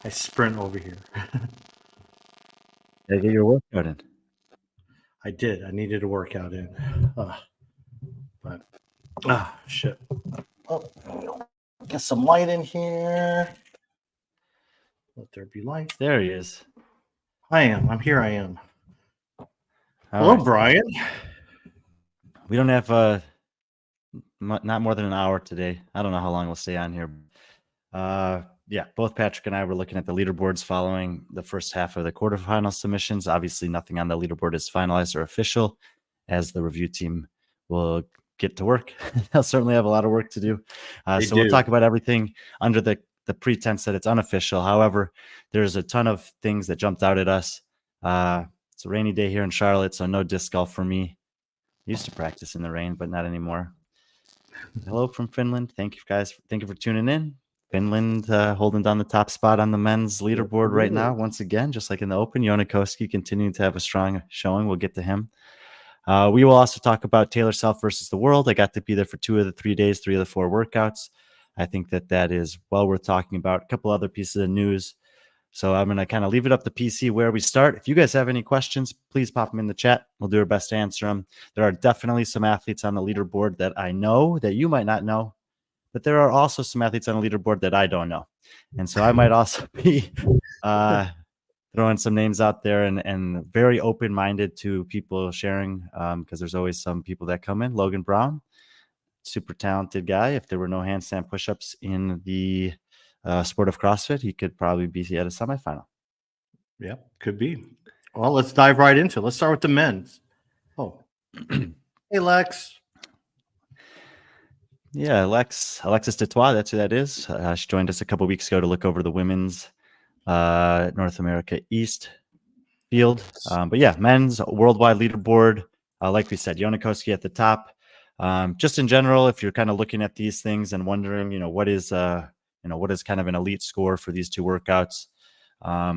I sprint over here. Gotta get your workout in. I did. I needed a workout in. Shit. Oh, get some light in here. Let there be light. There he is. I am. I'm here. I am. All Hello, right. Brian. We don't have not more than an hour today. I don't know how long we'll stay on here. Yeah, both Patrick and I were looking at the leaderboards following the first half of the quarterfinal submissions. Obviously, nothing on the leaderboard is finalized or official, as the review team will get to work. They'll certainly have a lot of work to do. So we'll talk about everything under the pretense that it's unofficial. However, there's a ton of things that jumped out at us. It's a rainy day here in Charlotte, so no disc golf for me. Used to practice in the rain, but not anymore. Hello from Finland. Thank you, guys. Thank you for tuning in. Finland holding down the top spot on the men's leaderboard right now. Once again, just like in the Open, Jonikoski continuing to have a strong showing. We'll get to him. We will also talk about Taylor Self versus the World. I got to be there for 2 of the 3 days, 3 of the 4 workouts. I think that is well worth talking about. A couple other pieces of news. So I'm going to kind of leave it up to PC where we start. If you guys have any questions, please pop them in the chat. We'll do our best to answer them. There are definitely some athletes on the leaderboard that I know that you might not know, but there are also some athletes on the leaderboard that I don't know. And so I might also be throwing some names out there and very open-minded to people sharing because there's always some people that come in. Logan Brown, super talented guy. If there were no handstand push-ups in the sport of CrossFit, he could probably be at a semifinal. Yeah, could be. Well, let's dive right into it. Let's start with the men's. Oh, hey, Lex. Yeah, Alexis Detois, that's who that is. She joined us a couple weeks ago to look over the women's North America East field. But yeah, men's worldwide leaderboard. Like we said, Jonikoski at the top. Just in general, if you're kind of looking at these things and wondering, what is kind of an elite score for these 2 workouts. I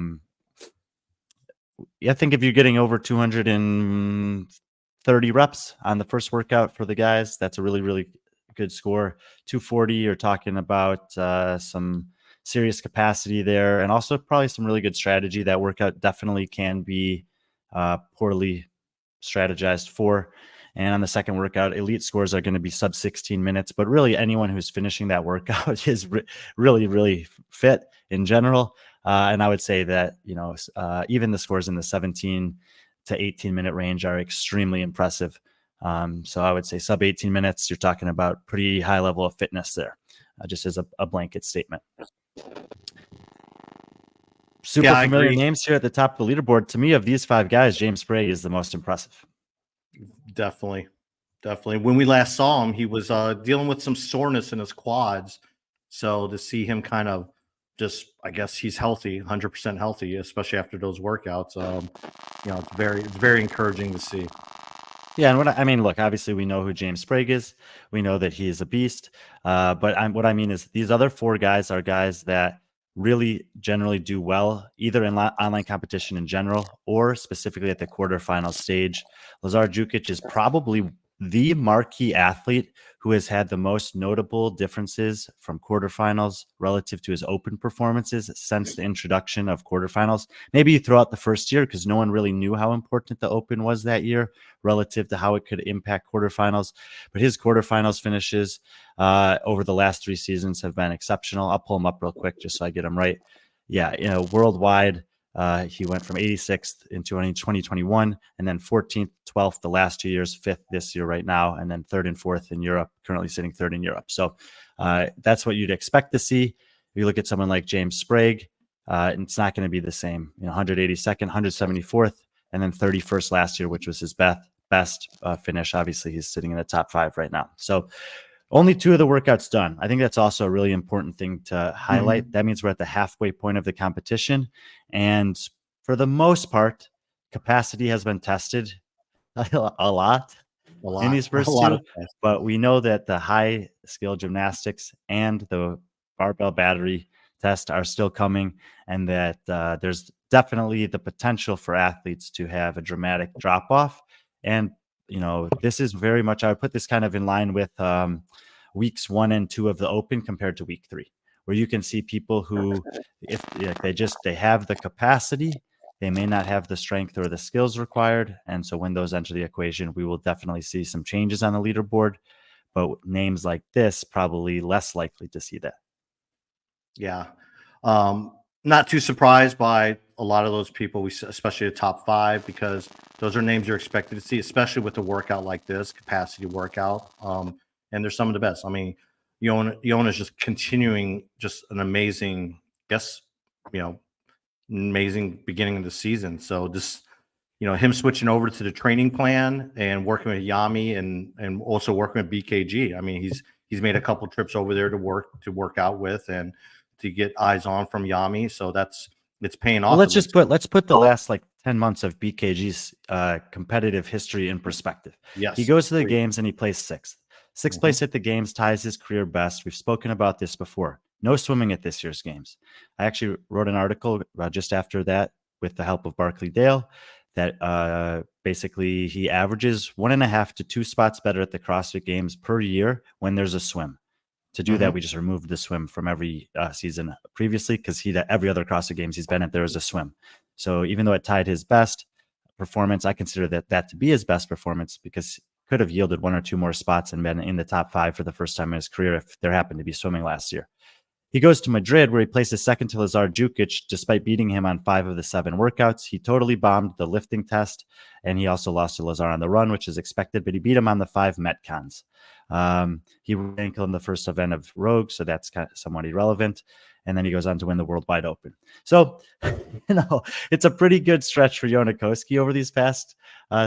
think if you're getting over 230 reps on the first workout for the guys, that's a really, really good score. 240, you're talking about some serious capacity there, and also probably some really good strategy. That workout definitely can be poorly strategized for. And on the second workout, elite scores are going to be sub 16 minutes, but really anyone who's finishing that workout is really, really fit in general. And I would say that, even the scores in the 17 to 18-minute range are extremely impressive. So I would say sub 18 minutes, you're talking about pretty high level of fitness there, just as a blanket statement. Super familiar names here at the top of the leaderboard. To me, of these 5 guys, James Sprague is the most impressive. Definitely. When we last saw him, he was dealing with some soreness in his quads. So to see him kind of just, I guess he's healthy, 100% healthy, especially after those workouts. It's very encouraging to see. Yeah, and look, obviously we know who James Sprague is. We know that he is a beast. But what I mean is these other 4 guys are guys that really generally do well, either in online competition in general or specifically at the quarterfinal stage. Lazar Jukic is probably the marquee athlete who has had the most notable differences from quarterfinals relative to his open performances since the introduction of quarterfinals. Maybe throughout the first year, because no one really knew how important the open was that year relative to how it could impact quarterfinals. But his quarterfinals finishes over the last 3 seasons have been exceptional. I'll pull him up real quick just so I get him right. Yeah, worldwide, he went from 86th in 2021, and then 14th, 12th the last 2 years, 5th this year right now, and then 3rd and 4th in Europe, currently sitting 3rd in Europe. So that's what you'd expect to see. If you look at someone like James Sprague, it's not going to be the same. 182nd, 174th, and then 31st last year, which was his best finish. Obviously, he's sitting in the top 5 right now. So only 2 of the workouts done. I think that's also a really important thing to highlight. That means we're at the halfway point of the competition. And for the most part, capacity has been tested a lot in these first 2. But we know that the high skill gymnastics and the barbell battery test are still coming, and that there's definitely the potential for athletes to have a dramatic drop off. And this is very much, I would put this kind of in line with weeks 1 and 2 of the Open compared to week 3. where you can see people who, if they have the capacity, they may not have the strength or the skills required. And so when those enter the equation, we will definitely see some changes on the leaderboard. But names like this, probably less likely to see that. Yeah. Not too surprised by a lot of those people, especially the top 5, because those are names you're expected to see, especially with a workout like this, capacity workout. And they're some of the best. I mean, Yona is just continuing just an amazing, amazing beginning of the season. So just, him switching over to the training plan and working with Yami and also working with BKG. I mean, he's made a couple trips over there to work out with and to get eyes on from Yami. So it's paying off. Well, let's put the last 10 months of BKG's competitive history in perspective. Yes. He goes to the games and he plays 6th. 6th place at the games ties his career best. We've spoken about this before. No swimming at this year's games. I actually wrote an article just after that with the help of Barkley Dale that basically he averages 1.5 to 2 spots better at the CrossFit Games per year when there's a swim. To do that, we just removed the swim from every season previously because every other CrossFit Games he's been at, there was a swim. So even though it tied his best performance, I consider that to be his best performance because could have yielded 1 or 2 more spots and been in the top 5 for the first time in his career if there happened to be swimming last year. He goes to Madrid, where he places second to Lazar Djukic, despite beating him on 5 of the 7 workouts. He totally bombed the lifting test, and he also lost to Lazar on the run, which is expected, but he beat him on the 5 Metcons. He ranked in the first event of Rogue, so that's kind of somewhat irrelevant. And then he goes on to win the World Wide Open. So, it's a pretty good stretch for Yonakowski over these past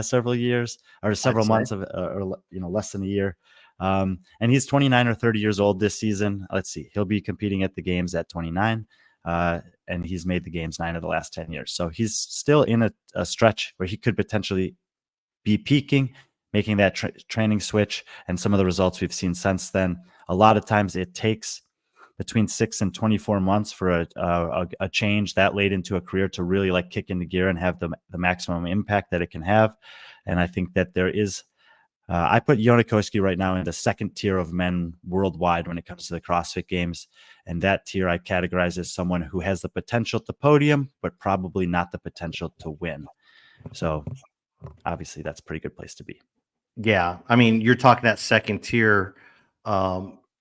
several years, or several months of, or less than a year. And he's 29 or 30 years old this season. Let's see. He'll be competing at the games at 29. And he's made the games 9 of the last 10 years. So he's still in a stretch where he could potentially be peaking, making that training switch. And some of the results we've seen since then, a lot of times it takes between 6 and 24 months for a change that late into a career to really kick into gear and have the maximum impact that it can have. And I think that there is, I put Yonakowski right now in the 2nd tier of men worldwide when it comes to the CrossFit Games. And that tier I categorize as someone who has the potential to podium, but probably not the potential to win. So obviously that's a pretty good place to be. Yeah. I mean, you're talking that 2nd tier.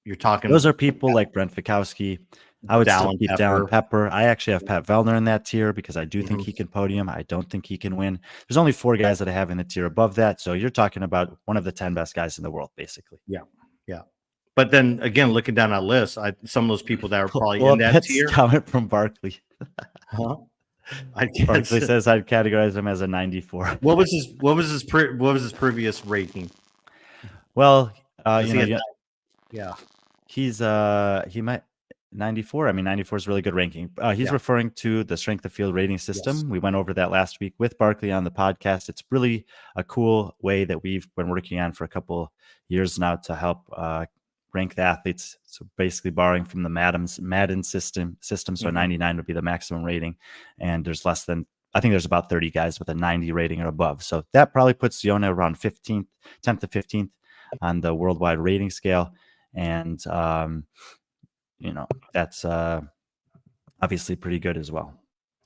You're talking. Those are people like Brent Fikowski. I would still keep Dallin Pepper. I actually have Pat Vellner in that tier because I do think he can podium. I don't think he can win. There's only 4 guys that I have in the tier above that. So you're talking about one of the 10 best guys in the world, basically. Yeah. Yeah. But then again, looking down that list, some of those people that are probably in that tier. Comment from Barkley. Barkley says I'd categorize him as a 94. What was his previous rating? Well, yeah. He's he might 94. I mean, 94 is really good ranking. He's referring to the strength of field rating system. Yes. We went over that last week with Barkley on the podcast. It's really a cool way that we've been working on for a couple years now to help rank the athletes. So basically borrowing from the Madden system. So 99 would be the maximum rating. And there's I think there's about 30 guys with a 90 rating or above. So that probably puts Yona around 10th to 15th on the worldwide rating scale. And, that's obviously pretty good as well.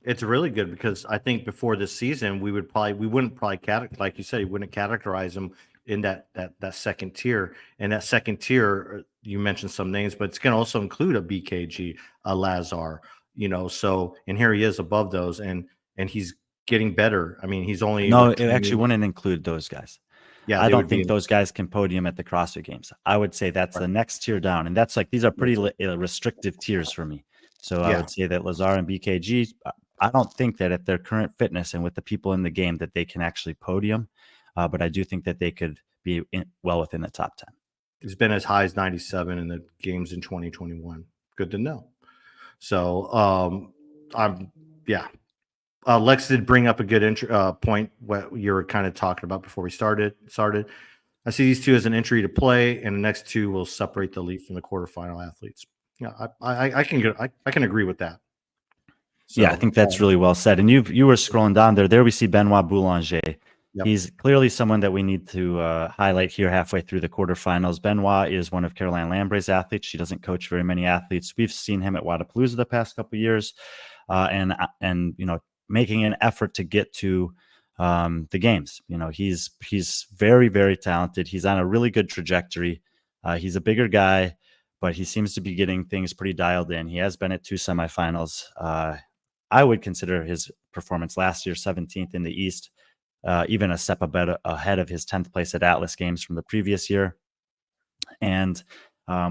It's really good because I think before this season, we wouldn't like you said, you wouldn't categorize them in that 2nd tier. And that 2nd tier, you mentioned some names, but it's going to also include a BKG, a Lazar, so, and here he is above those and he's getting better. I mean, he's only. No, it actually wouldn't include those guys. Yeah, I don't think those guys can podium at the CrossFit Games. I would say that's the next tier down. And that's these are pretty restrictive tiers for me. So I would say that Lazar and BKG, I don't think that at their current fitness and with the people in the game that they can actually podium. But I do think that they could be well within the top 10. It's been as high as 97 in the games in 2021. Good to know. So Lex did bring up a good point what you were kind of talking about before we started. I see these 2 as an entry to play, and the next 2 will separate the elite from the quarterfinal athletes. Yeah, I can agree with that. So, I think that's really well said. And you were scrolling down there. There we see Benoit Boulanger. Yep. He's clearly someone that we need to highlight here halfway through the quarterfinals. Benoit is one of Caroline Lambray's athletes. She doesn't coach very many athletes. We've seen him at Wadapalooza the past couple of years, and making an effort to get to the games. He's very, very talented. He's on a really good trajectory. He's a bigger guy, but he seems to be getting things pretty dialed in. He has been at 2 semifinals. I would consider his performance last year, 17th in the East, even a step ahead of his 10th place at Atlas Games from the previous year. And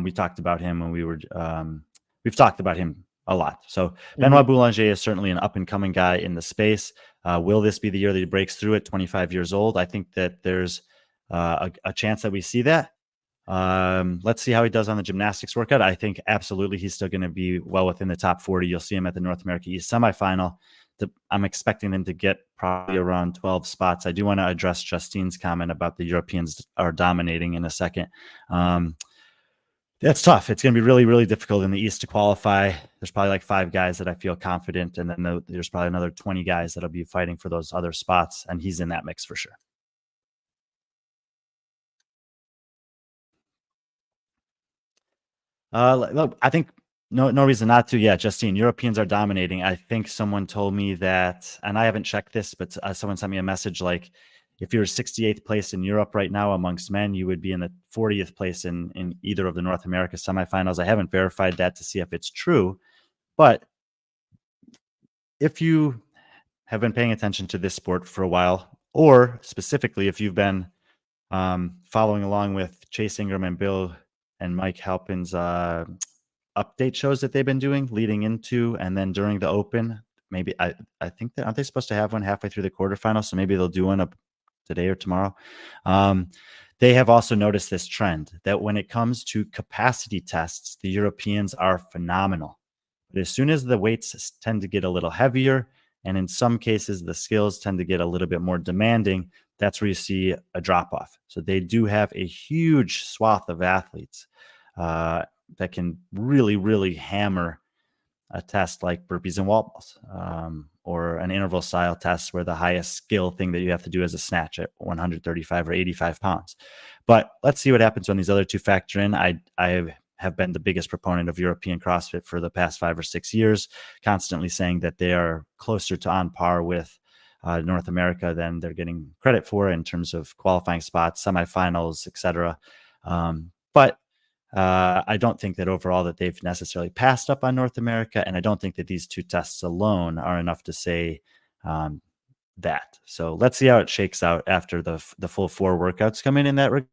we talked about him when we've talked about him a lot. So Benoit Boulanger is certainly an up-and-coming guy in the space. Will this be the year that he breaks through at 25 years old? I think that there's a chance that we see that. Let's see how he does on the gymnastics workout. I think absolutely he's still going to be well within the top 40. You'll see him at the North America East semifinal. I'm expecting him to get probably around 12 spots. I do want to address Justine's comment about the Europeans are dominating in a second. That's tough. It's going to be really, really difficult in the East to qualify. There's probably like 5 guys that I feel confident, and then there's probably another 20 guys that'll be fighting for those other spots, and he's in that mix for sure. Look, I think no reason not to. Yeah, Justine, Europeans are dominating. I think someone told me that, and I haven't checked this, but someone sent me a message like, if you're 68th place in Europe right now amongst men, you would be in the 40th place in either of the North America semifinals. I haven't verified that to see if it's true, but if you have been paying attention to this sport for a while, or specifically if you've been following along with Chase Ingram and Bill and Mike Halpin's update shows that they've been doing leading into and then during the Open, maybe I think that aren't they supposed to have one halfway through the quarterfinals? So maybe they'll do one up today or tomorrow. They have also noticed this trend that when it comes to capacity tests, the Europeans are phenomenal. But as soon as the weights tend to get a little heavier, and in some cases the skills tend to get a little bit more demanding, that's where you see a drop off. So they do have a huge swath of athletes that can really, really hammer a test like burpees and wall balls, or an interval style test where the highest skill thing that you have to do is a snatch at 135 or 85 pounds. But let's see what happens when these other two factor in. I have been the biggest proponent of European CrossFit for the past 5 or 6 years, constantly saying that they are closer to on par with North America than they're getting credit for in terms of qualifying spots, semifinals, etc. But I don't think that overall that they've necessarily passed up on North America, and I don't think that these 2 tests alone are enough to say that. So let's see how it shakes out after the full 4 workouts come in that regard.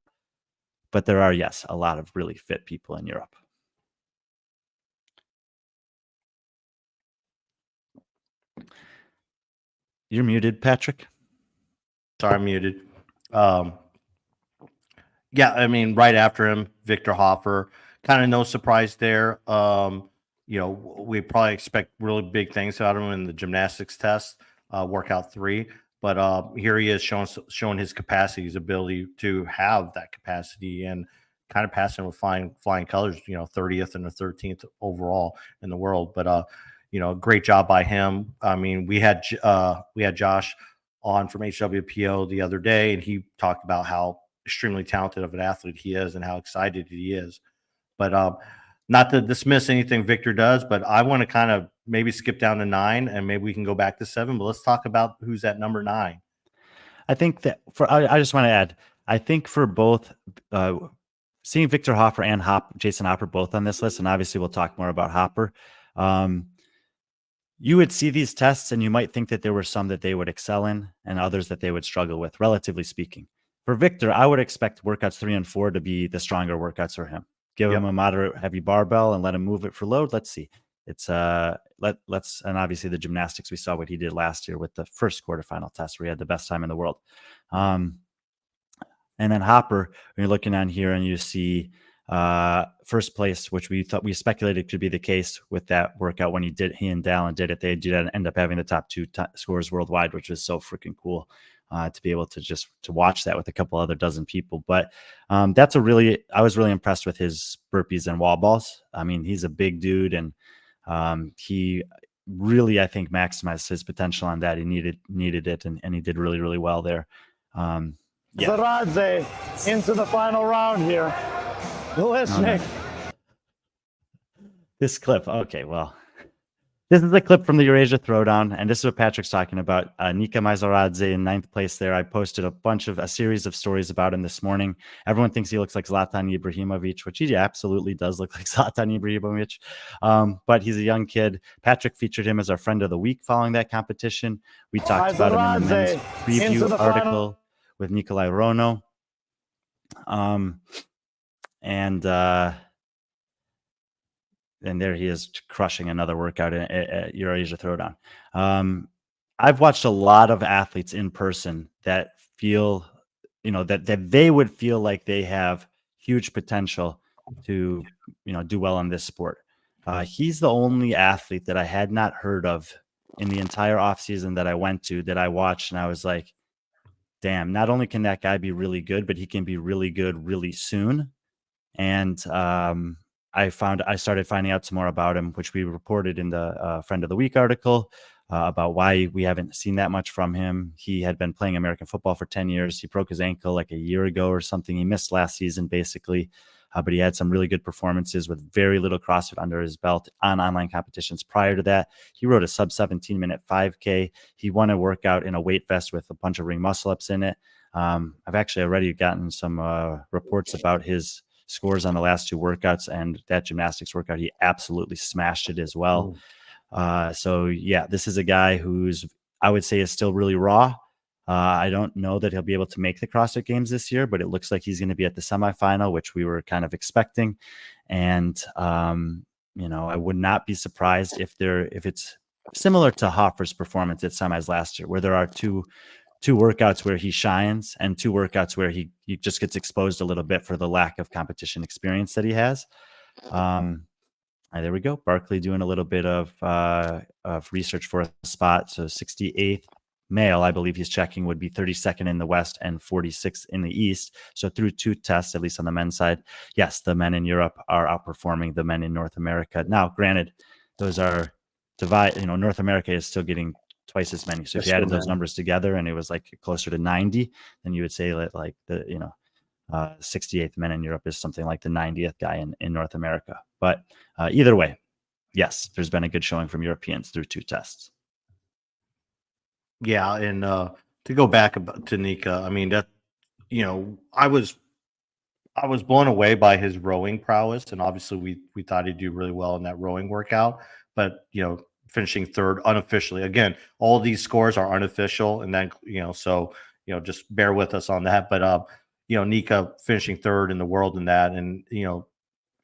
But there are, yes, a lot of really fit people in Europe. You're muted, Patrick. Sorry, I'm muted. Yeah, I mean, right after him, Victor Hoffer. Kind of no surprise there. We probably expect really big things out of him in the gymnastics test, workout 3. But here he is showing his capacity, his ability to have that capacity, and kind of passing with flying colors. 30th and the 13th overall in the world. But great job by him. I mean, we had Josh on from HWPO the other day, and he talked about how extremely talented of an athlete he is and how excited he is. But not to dismiss anything Victor does, but I want to kind of maybe skip down to 9 and maybe we can go back to 7. But let's talk about who's at number 9. I think that I just want to add, I think for both seeing Victor Hoffer and Jason Hopper both on this list, and obviously we'll talk more about Hopper. You would see these tests and you might think that there were some that they would excel in and others that they would struggle with, relatively speaking. For Victor, I would expect workouts 3 and 4 to be the stronger workouts for him. Give him a moderate heavy barbell and let him move it for load. Let's see. It's let's and obviously the gymnastics, we saw what he did last year with the first quarterfinal test where he had the best time in the world. And then Hopper, when you're looking on here and you see first place, which we speculated could be the case with that workout when he and Dallin did it. They did end up having the top 2 scores worldwide, which was so freaking cool. To be able to watch that with a couple other dozen people. But I was really impressed with his burpees and wall balls. I mean, he's a big dude, and he really, I think, maximized his potential on that. He needed it, and he did really, really well there. Yeah. Zaradze into the final round here. Listening. This clip. Okay, well, this is a clip from the Eurasia Throwdown, and this is what Patrick's talking about. Nika Misar in 9th place there. I posted a series of stories about him this morning. Everyone thinks he looks like Zlatan Ibrahimovic, which he absolutely does look like Zlatan Ibrahimovic. But he's a young kid. Patrick featured him as our friend of the week following that competition. We talked about him in the men's preview article with Nikolai Rono. And there he is crushing another workout at Eurasia Throwdown. I've watched a lot of athletes in person that feel, that they would feel like they have huge potential to, do well in this sport. He's the only athlete that I had not heard of in the entire offseason that I went to, that I watched, and I was like, damn, not only can that guy be really good, but he can be really good really soon. And I started finding out some more about him, which we reported in the Friend of the Week article about why we haven't seen that much from him. He had been playing American football for 10 years. He broke his ankle like a year ago or something. He missed last season, basically. But he had some really good performances with very little CrossFit under his belt on online competitions prior to that. He rode a sub 17-minute 5K. He won a workout in a weight vest with a bunch of ring muscle ups in it. I've actually already gotten some reports about his scores on the last 2 workouts, and that gymnastics workout, he absolutely smashed it as well. So yeah, this is a guy who's, I would say, is still really raw. I don't know that he'll be able to make the CrossFit Games this year, but it looks like he's going to be at the semifinal, which we were kind of expecting. And I would not be surprised if it's similar to Hoffer's performance at semis last year, where there are two workouts where he shines and 2 workouts where he just gets exposed a little bit for the lack of competition experience that he has. There we go. Barkley doing a little bit of research for a spot. So 68th male, I believe he's checking, would be 32nd in the West and 46th in the East. So through 2 tests, at least on the men's side, yes, the men in Europe are outperforming the men in North America. Now, granted, those are North America is still getting twice as many. So if you added those numbers together and it was like closer to 90, then you would say that like the 68th men in Europe is something like the 90th guy in North America. But either way, yes, there's been a good showing from Europeans through 2 tests. Yeah, and to go back to Nika, I mean, that I was blown away by his rowing prowess, and obviously we thought he'd do really well in that rowing workout. But finishing 3rd unofficially, again, all these scores are unofficial, and then so just bear with us on that. But Nika finishing 3rd in the world in that,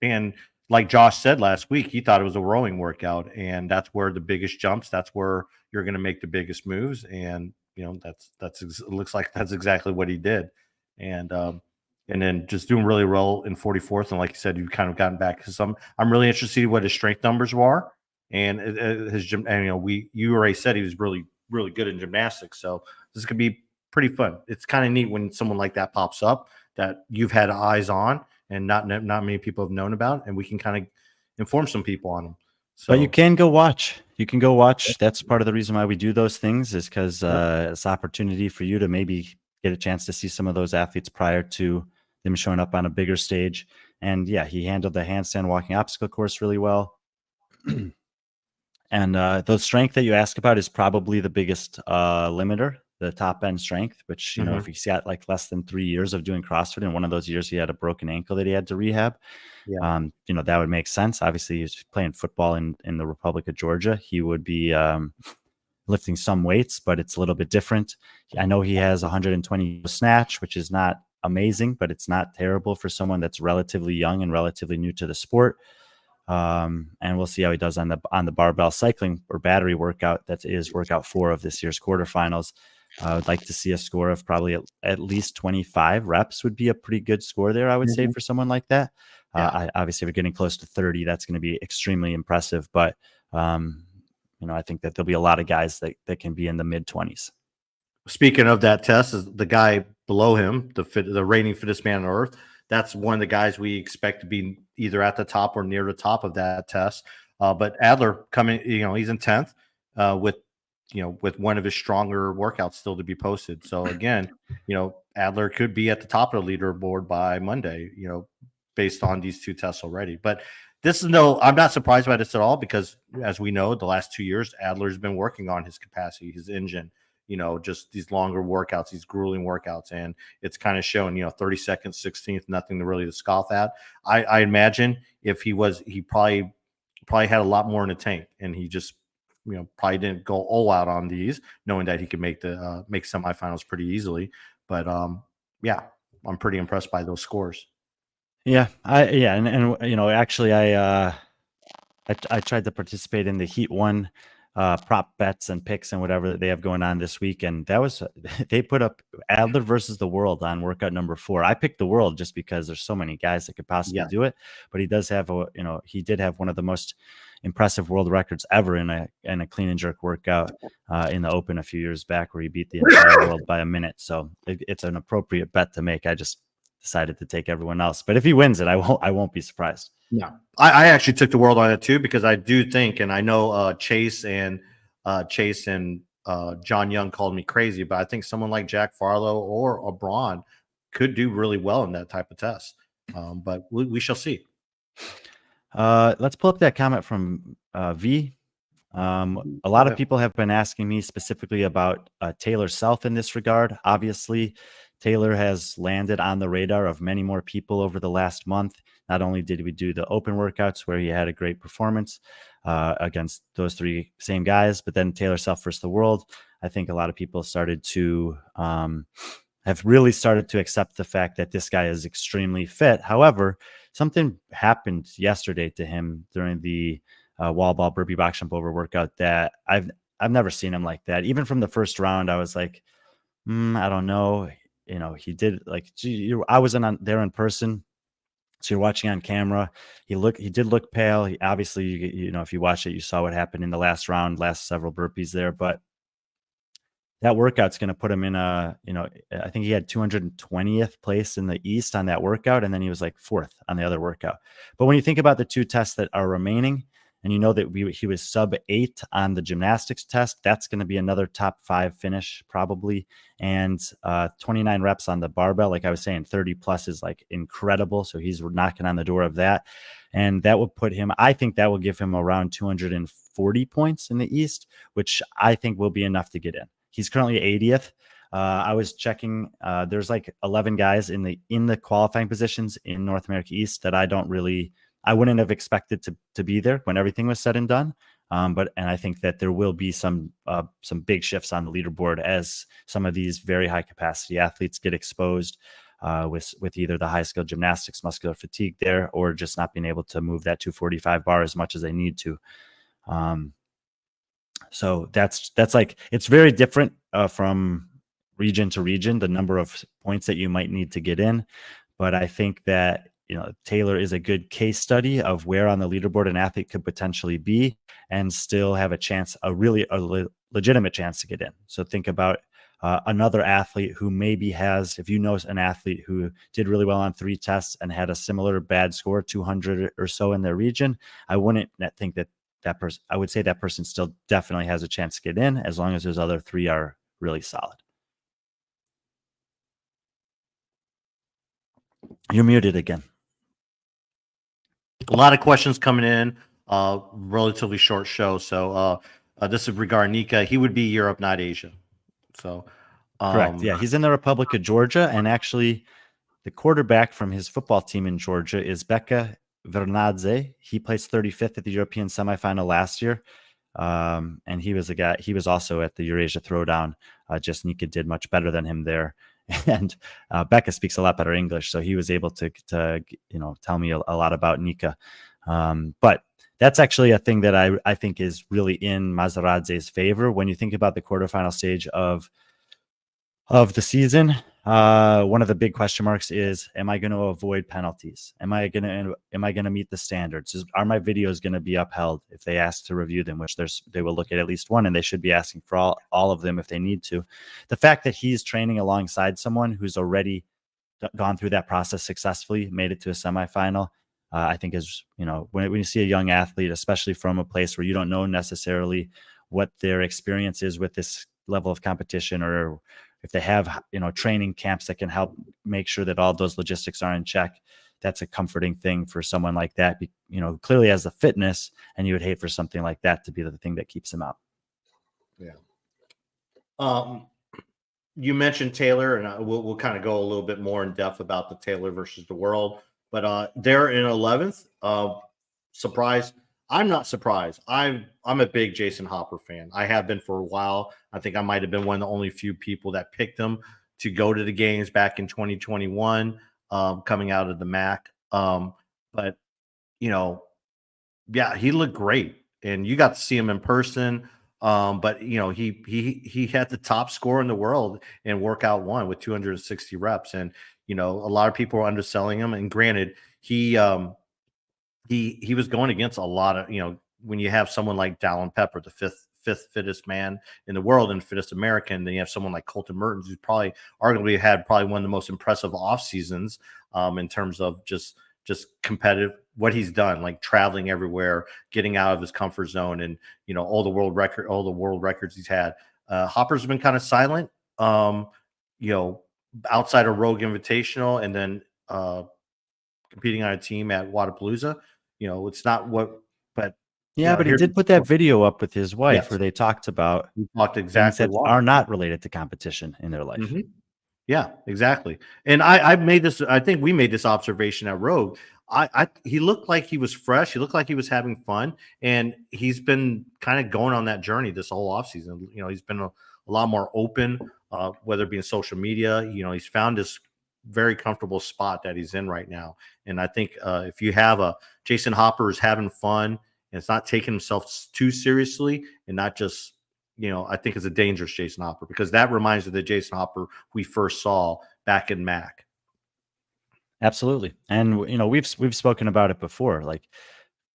and like Josh said last week, he thought it was a rowing workout, and that's where the biggest jumps, that's where you're going to make the biggest moves, and it looks like that's exactly what he did, and then just doing really well in 44th, and like you said, you've kind of gotten back because I'm really interested to see what his strength numbers were, and his gym, and you already said he was really really good in gymnastics, so this could be pretty fun. It's kind of neat when someone like that pops up that you've had eyes on and not many people have known about, and we can kind of inform some people on them. So, but you can go watch. You can go watch. That's part of the reason why we do those things, is because it's opportunity for you to maybe get a chance to see some of those athletes prior to them showing up on a bigger stage. And yeah, he handled the handstand walking obstacle course really well. And the strength that you ask about is probably the biggest limiter, the top end strength, which, if he's got like less than 3 years of doing CrossFit, and one of those years he had a broken ankle that he had to rehab, that would make sense. Obviously, he's playing football in the Republic of Georgia. He would be lifting some weights, but it's a little bit different. I know he has 120 snatch, which is not amazing, but it's not terrible for someone that's relatively young and relatively new to the sport. And we'll see how he does on the barbell cycling or battery workout. That is workout 4 of this year's quarterfinals. I would like to see a score of probably at least 25 reps would be a pretty good score there, I would say, for someone like that. Obviously, if you're getting close to 30, that's going to be extremely impressive. But, I think that there'll be a lot of guys that can be in the mid-20s. Speaking of that test, is the guy below him, the reigning fittest man on earth. That's one of the guys we expect to be either at the top or near the top of that test. But Adler coming, he's in 10th with with one of his stronger workouts still to be posted. So again, Adler could be at the top of the leaderboard by Monday, based on these two tests already. But I'm not surprised by this at all, because as we know, the last 2 years, Adler's been working on his capacity, his engine, just these longer workouts, these grueling workouts. And it's kind of shown, 30 seconds, 16th, nothing to really to scoff at. I imagine if he probably had a lot more in the tank, and he just, probably didn't go all out on these, knowing that he could make semifinals pretty easily. But yeah, I'm pretty impressed by those scores. Yeah, and actually, I tried to participate in the Heat 1 prop bets and picks and whatever that they have going on this week, and that was they put up Adler versus the World on workout number 4. I picked the World just because there's so many guys that could possibly do it, but he does have he did have one of the most impressive world records ever in a clean and jerk workout in the Open a few years back, where he beat the entire world by a minute. So it's an appropriate bet to make. I just decided to take everyone else, but if he wins it, I won't be surprised. No, I actually took the World on it too, because I do think, and I know Chase and John Young called me crazy, but I think someone like Jack Farlow or Braun could do really well in that type of test. But we shall see. Let's pull up that comment from V. A lot of people have been asking me specifically about Taylor Self in this regard. Obviously, Taylor has landed on the radar of many more people over the last month. Not only did we do the Open workouts where he had a great performance against those 3 same guys, but then Taylor Self versus the World, I think a lot of people started to have really started to accept the fact that this guy is extremely fit. However, something happened yesterday to him during the wall ball burpee box jump over workout that I've never seen him like that. Even from the first round, I was like, I don't know. He did I wasn't there in person, so you're watching on camera. He did look pale. He obviously, if you watch it, you saw what happened in the last round, last several burpees there. But that workout's going to put him in I think he had 220th place in the East on that workout, and then he was like 4th on the other workout. But when you think about the 2 tests that are remaining, and that he was sub 8 on the gymnastics test, that's going to be another top 5 finish probably. And 29 reps on the barbell, like I was saying, 30 plus is like incredible. So he's knocking on the door of that. And that will put him, I think that will give him around 240 points in the East, which I think will be enough to get in. He's currently 80th. I was checking, there's like 11 guys in the qualifying positions in North America East that I wouldn't have expected to be there when everything was said and done. And I think that there will be some big shifts on the leaderboard as some of these very high capacity athletes get exposed with either the high skill gymnastics, muscular fatigue there, or just not being able to move that 245 bar as much as they need to. So that's like, it's very different from region to region, the number of points that you might need to get in. But I think that, Taylor is a good case study of where on the leaderboard an athlete could potentially be and still have a legitimate chance to get in. So think about another athlete who maybe has, if you know an athlete who did really well on 3 tests and had a similar bad score, 200 or so in their region, I wouldn't think that person, I would say that person still definitely has a chance to get in, as long as those other 3 are really solid. You're muted again. A lot of questions coming in, relatively short show. So this is regarding Nika. He would be Europe, not Asia. So correct. Yeah, he's in the Republic of Georgia, and actually the quarterback from his football team in Georgia is Becca Vernadze. He placed 35th at the European semifinal last year. And he was also at the Eurasia Throwdown. Just Nika did much better than him there. And Becca speaks a lot better English, so he was able to tell me a lot about Nika. But that's actually a thing that I think is really in Masaradze's favor when you think about the quarterfinal stage of the season. One of the big question marks is, am I going to avoid penalties? Am I going to meet the standards? Are my videos going to be upheld if they ask to review them, which they will look at least one, and they should be asking for all of them if they need to. The fact that he's training alongside someone who's already gone through that process successfully, made it to a semifinal, I think is, when you see a young athlete, especially from a place where you don't know necessarily what their experience is with this level of competition, or if they have, training camps that can help make sure that all those logistics are in check. That's a comforting thing for someone like that, clearly has the fitness, and you would hate for something like that to be the thing that keeps him out. Yeah. You mentioned Taylor, and we'll kind of go a little bit more in depth about the Taylor versus the world, but they're in 11th. Surprised. I'm not surprised. I'm a big Jason Hopper fan. I have been for a while. I think I might have been one of the only few people that picked him to go to the games back in 2021, coming out of the MAC. But yeah, he looked great, and you got to see him in person. But he had the top score in the world in workout one with 260 reps, and a lot of people were underselling him. And granted, he was going against a lot of when you have someone like Dallin Pepper, the fifth fittest man in the world and fittest American, then you have someone like Colton Mertens, who's probably arguably had one of the most impressive off seasons in terms of just competitive, what he's done, like traveling everywhere, getting out of his comfort zone, and all the world records he's had. Hopper's been kind of silent, outside of Rogue Invitational, and then competing on a team at Wadapalooza. It's not what, but but he did put that video up with his wife, yes, where they talked about exactly things that are not related to competition in their life. Mm-hmm. Yeah, exactly. And I made this. I think we made this observation at Rogue. He looked like he was fresh. He looked like he was having fun, and he's been kind of going on that journey this whole offseason. He's been a lot more open, whether it be in social media. He's found this very comfortable spot that he's in right now. And I think if you have a Jason Hopper is having fun and it's not taking himself too seriously, and not just I think it's a dangerous Jason Hopper, because that reminds me of the Jason Hopper we first saw back in MAC. Absolutely. And we've spoken about it before. Like,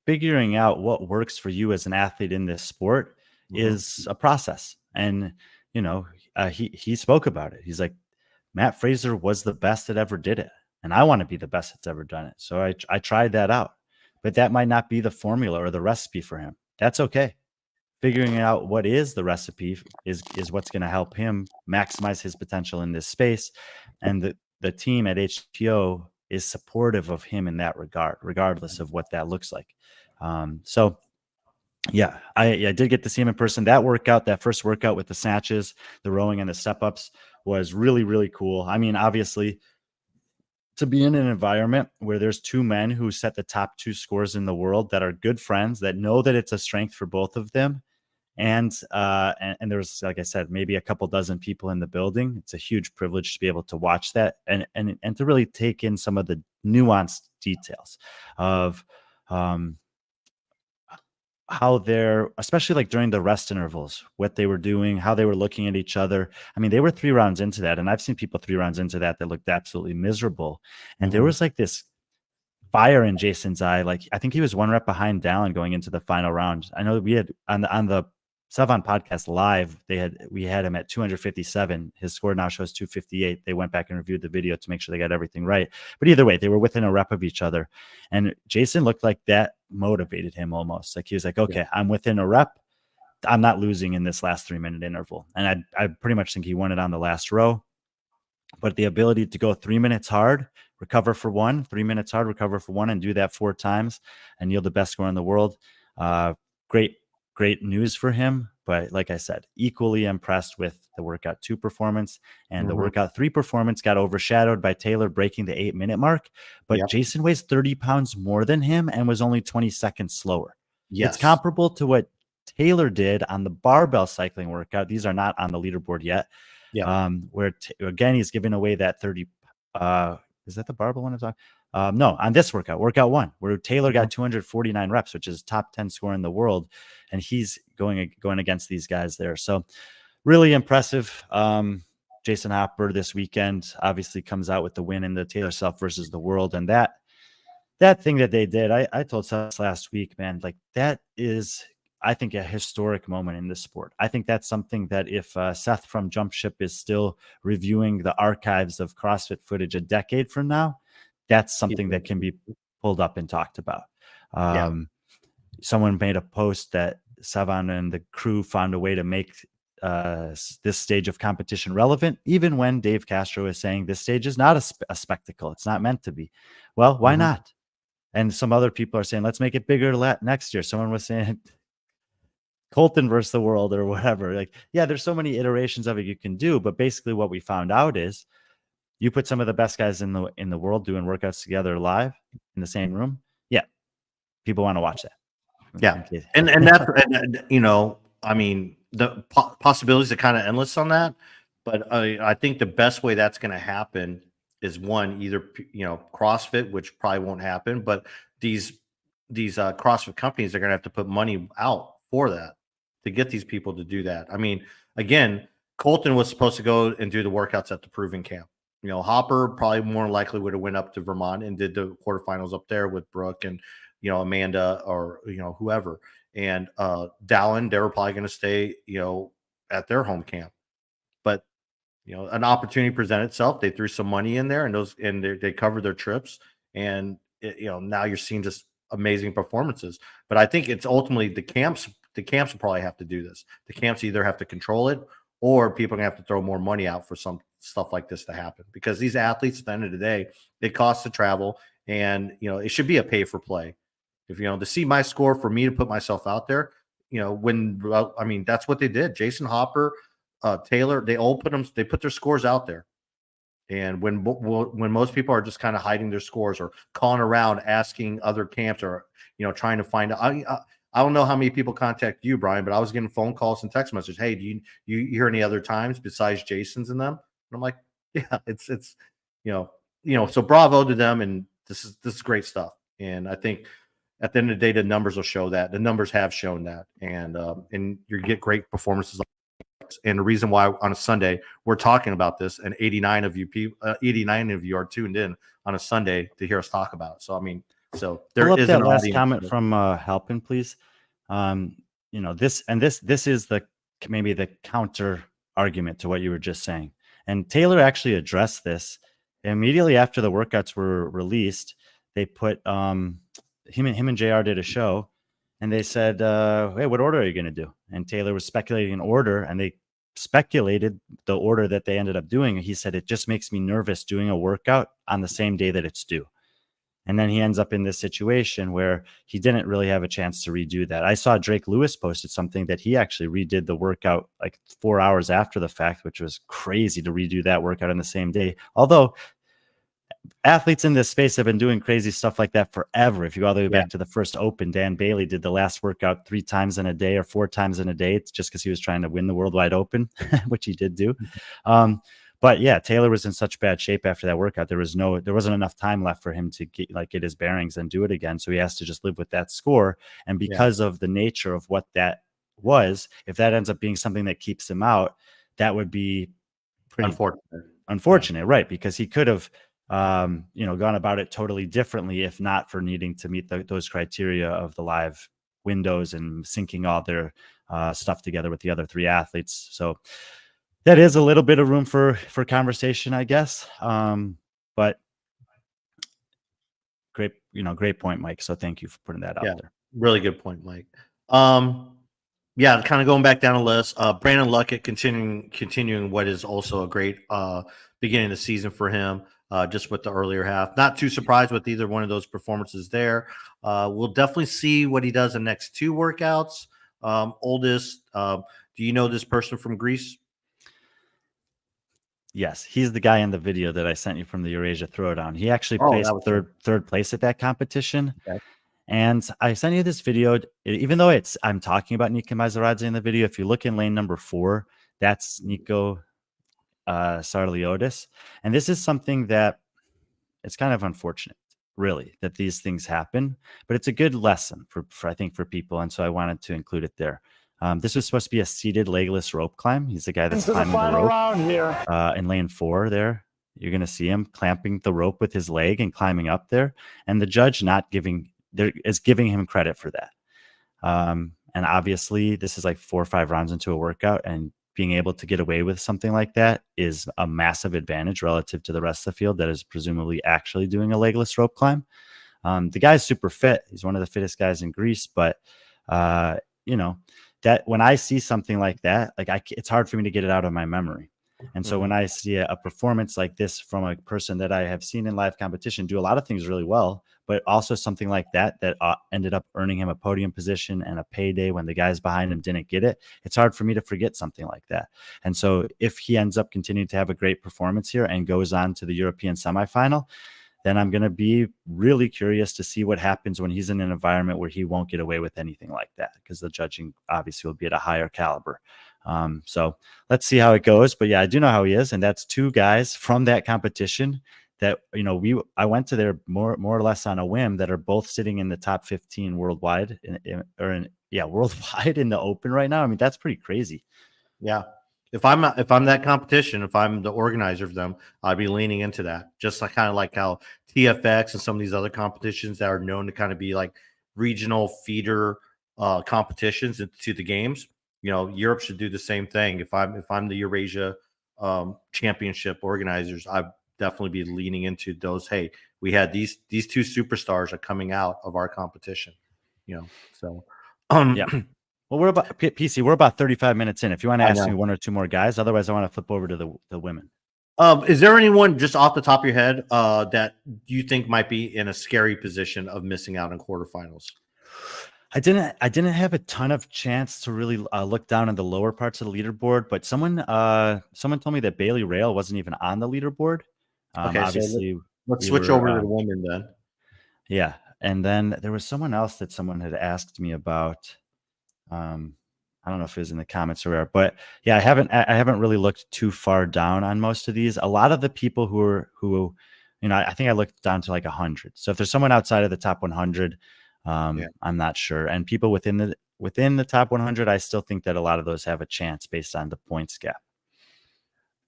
figuring out what works for you as an athlete in this sport is a process. And he spoke about it. He's like, Matt Fraser was the best that ever did it, and I want to be the best that's ever done it. So I tried that out, but that might not be the formula or the recipe for him. That's okay. Figuring out what is the recipe is what's going to help him maximize his potential in this space. And the team at HWPO is supportive of him in that regard, regardless of what that looks like. So yeah, I did get to see him in person. That first workout with the snatches, the rowing, and the step-ups was really, really cool. I mean, obviously, to be in an environment where there's two men who set the top two scores in the world, that are good friends, that know that it's a strength for both of them, and there's, like I said, maybe a couple dozen people in the building. It's a huge privilege to be able to watch that and to really take in some of the nuanced details of how they're, especially like during the rest intervals, what they were doing, how they were looking at each other. I mean, they were 3 rounds into that, and I've seen people 3 rounds into that looked absolutely miserable. And there was like this fire in Jason's eye. Like, I think he was 1 rep behind Dallin going into the final round. I know we had on the Savon podcast live, we had him at 257. His score now shows 258. They went back and reviewed the video to make sure they got everything right. But either way, they were within a rep of each other. And Jason looked like that motivated him almost. Like, he was like, okay, I'm within a rep. I'm not losing in this last 3-minute interval. And I pretty much think he won it on the last row. But the ability to go 3 minutes hard, recover for 1, 3 minutes hard, recover for 1, and do that 4 times and yield the best score in the world. Great news for him. But like I said, equally impressed with the workout 2 performance, and the workout 3 performance got overshadowed by Taylor breaking the 8-minute mark. But Jason weighs 30 pounds more than him and was only 20 seconds slower. It's comparable to what Taylor did on the barbell cycling workout. These are not on the leaderboard yet. Where again, he's giving away that 30. Is that the barbell one I'm talking? No, on this workout 1, where Taylor got 249 reps, which is top 10 score in the world, and he's going against these guys there. So really impressive. Jason Hopper this weekend obviously comes out with the win in the Taylor Self versus the world, and that thing that they did, I told Seth last week, man, like, that is, I think, a historic moment in this sport. I think that's something that if Seth from Jump Ship is still reviewing the archives of CrossFit footage a decade from now, that's something that can be pulled up and talked about. Someone made a post that Savan and the crew found a way to make this stage of competition relevant, even when Dave Castro is saying this stage is not a spectacle. It's not meant to be. Well, why not? And some other people are saying, let's make it bigger next year. Someone was saying Colton versus the world or whatever. Like, yeah, there's so many iterations of it you can do. But basically what we found out is you put some of the best guys in the world doing workouts together live in the same room. Yeah. People want to watch that. Yeah. And that's, and, you know, I mean, the possibilities are kind of endless on that. But I think the best way that's going to happen is one, either, you know, CrossFit, which probably won't happen, but these CrossFit companies are going to have to put money out for that to get these people to do that. I mean, again, Colton was supposed to go and do the workouts at the Proven Camp. You know, Hopper probably more likely would have went up to Vermont and did the quarterfinals up there with Brooke and, you know, Amanda or, you know, whoever. And Dallin, they were probably going to stay, you know, at their home camp. But, you know, an opportunity presented itself. They threw some money in there, and they covered their trips. And you know, now you're seeing just amazing performances. But I think it's ultimately the camps. The camps will probably have to do this. The camps either have to control it, or people are gonna have to throw more money out for some stuff like this to happen. Because these athletes, at the end of the day, it costs to travel, and you know, it should be a pay for play. If you know, to see my score for me to put myself out there, you know, when I mean, that's what they did. Jason Hopper, Taylor, they all put their scores out there. And when most people are just kind of hiding their scores or calling around, asking other camps, or you know, trying to find out. I don't know how many people contact you, Brian, but I was getting phone calls and text messages. Hey, do you hear any other times besides Jason's and them? And I'm like, yeah, it's you know, so bravo to them, and this is great stuff. And I think at the end of the day, the numbers will show that. The numbers have shown that, and you get great performances. And the reason why on a Sunday we're talking about this, and 89 of you are tuned in on a Sunday to hear us talk about it. So I mean, so there is that an last audience. comment from Halpin, please. You know, this is the maybe the counter argument to what you were just saying. And Taylor actually addressed this immediately after the workouts were released. They put him and JR did a show, and they said, hey, what order are you going to do? And Taylor was speculating an order, and they speculated the order that they ended up doing. He said, it just makes me nervous doing a workout on the same day that it's due. And then he ends up in this situation where he didn't really have a chance to redo that. I saw Drake Lewis posted something that he actually redid the workout like 4 hours after the fact, which was crazy to redo that workout on the same day. Although athletes in this space have been doing crazy stuff like that forever. If you go all the way back to the first Open, Dan Bailey did the last workout 3 times in a day or 4 times in a day. It's just because he was trying to win the Worldwide Open, which he did do. But yeah, Taylor was in such bad shape after that workout. There wasn't enough time left for him to get his bearings and do it again. So he has to just live with that score. And because of the nature of what that was, if that ends up being something that keeps him out, that would be pretty unfortunate, right? Because he could have gone about it totally differently if not for needing to meet those criteria of the live windows and syncing all their stuff together with the other 3 athletes. So that is a little bit of room for conversation, I guess. But great point, Mike. So thank you for putting that out there. Really good point, Mike. Yeah, kind of going back down the list. Brandon Luckett continuing what is also a great beginning of the season for him. Just with the earlier half. Not too surprised with either one of those performances there. We'll definitely see what he does in the next 2 workouts. Oldest, do you know this person from Greece? Yes, he's the guy in the video that I sent you from the Eurasia Throwdown. He actually placed third place at that competition. Okay. And I sent you this video, even though I'm talking about Nika Misar in the video. If you look in lane number 4, that's Nico Sarliotis. And this is something that it's kind of unfortunate, really, that these things happen, but it's a good lesson for I think for people. And so I wanted to include it there. This was supposed to be a seated legless rope climb. He's the guy that's climbing the rope round here. In lane 4 there. You're going to see him clamping the rope with his leg and climbing up there. And the judge is giving him credit for that. And obviously this is like 4 or 5 rounds into a workout, and being able to get away with something like that is a massive advantage relative to the rest of the field that is presumably actually doing a legless rope climb. The guy's super fit. He's one of the fittest guys in Greece, but that when I see something like that, like it's hard for me to get it out of my memory. And so when I see a performance like this from a person that I have seen in live competition do a lot of things really well, but also something like that ended up earning him a podium position and a payday when the guys behind him didn't get it, it's hard for me to forget something like that. And so if he ends up continuing to have a great performance here and goes on to the European semifinal, then I'm going to be really curious to see what happens when he's in an environment where he won't get away with anything like that, because the judging obviously will be at a higher caliber. So let's see how it goes. But yeah, I do know how he is. And that's two guys from that competition that, I went to there more or less on a whim, that are both sitting in the top 15 worldwide worldwide in the open right now. I mean, that's pretty crazy. Yeah. If I'm that competition, if I'm the organizer of them, I'd be leaning into that. Just like kind of like how TFX and some of these other competitions that are known to kind of be like regional feeder competitions to the games. Europe should do the same thing. If I'm the Eurasia championship organizers, I'd definitely be leaning into those. Hey, we had these two superstars are coming out of our competition. So yeah. Well, we're about PC. We're about 35 minutes in. If you want to ask me one or two more guys, otherwise I want to flip over to the women. Is there anyone just off the top of your head that you think might be in a scary position of missing out on quarterfinals? I didn't have a ton of chance to really look down in the lower parts of the leaderboard, but someone told me that Bailey Rail wasn't even on the leaderboard. Okay, obviously, so let's switch over to the women then. Yeah, and then there was someone else that someone had asked me about. I don't know if it was in the comments or where, but yeah, I haven't really looked too far down on most of these. A lot of the people who I think I looked down to like 100. So if there's someone outside of the top 100, I'm not sure. And people within the top 100, I still think that a lot of those have a chance based on the points gap.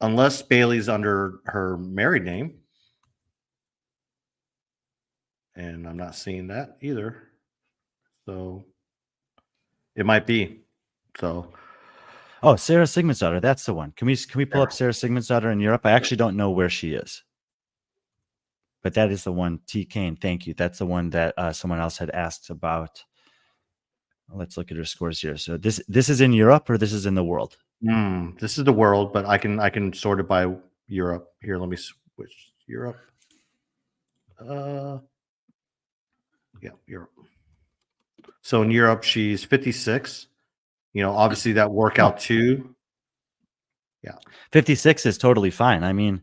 Unless Bailey's under her married name. And I'm not seeing that either. So it might be. So Sarah Sigmundsdottir, that's the one. Can we pull up Sarah Sigmundsdottir in Europe? I actually don't know where she is. But that is the one. T. Kane, thank you. That's the one that someone else had asked about. Let's look at her scores here. So this is in Europe, or this is in the world? This is the world, but I can sort it by Europe. Here, let me switch Europe. Yeah, Europe. So in Europe, she's 56. Obviously that workout too. Yeah. 56 is totally fine. I mean,